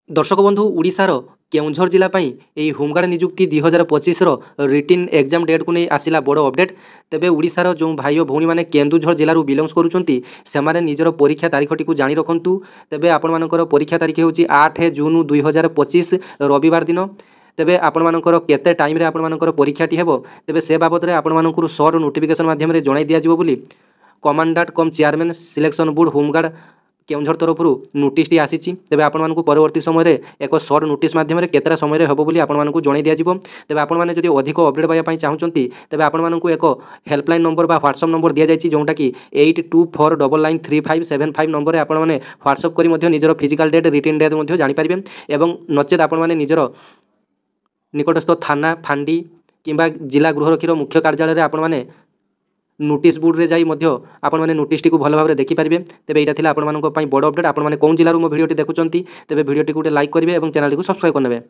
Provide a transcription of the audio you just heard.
दर्शक बंधु ओडिशार केउंझर जिला यही होमगार्ड नियुक्ति 2025 रिटिन एग्जाम डेट को नहीं आसला बड़ अपडेट। तेबे ओडिशार जो भाई और भौणी मैंने केन्दुझर जिलूर बिलंग्स करुँच से निजर परीक्षा तारीखटी को जाणी रखु। तेबे आपर परीक्षा तारीख हूँ 8 जून 2025 रविवार दिन। तेबे आपर केते टाइम रे आपर परीक्षाटी हेबो तेबे से बाबद में आपर सर्ट नोटिफिकेशन माध्यम जणाई दिया बोली commandant cum chairman selection board home guard Keonjhar तरफ नोटिसटी आसी। तेबे आपण परवर्ती समय एक सर्ट नोटिस माध्यम केतटा समय हम बोली आपको जणाई दिज्व। तेबे आपने जब अधिक अपडेट पाइबा चाहूँगी तेबे आपको एक हेल्पलाइन नंबर बा व्हाट्सएप नंबर दि जाइए जोटा कि 82499357 नंबर में आपने व्हाट्सएप कर निजर फिजिकल डेट रिटिन डेट जानीपारे। एवं नचेत आपने निजर निकटस्थ थाना फांडी किंबा जिला गृहरक्षीर मुख्य कार्यालय आपने नोटिस बोर्ड रे जाई आपण मैंने नोटिस टी भल भाव देखिपारे। तेबे यहाँ था आपण बड़ अपडेट। आपण मैंने कौन जिलूर मो भिडियोटी देखुं तेबे भिडियोटी गोटे लाइक करेंगे और चैनल को सब्सक्राइब करने।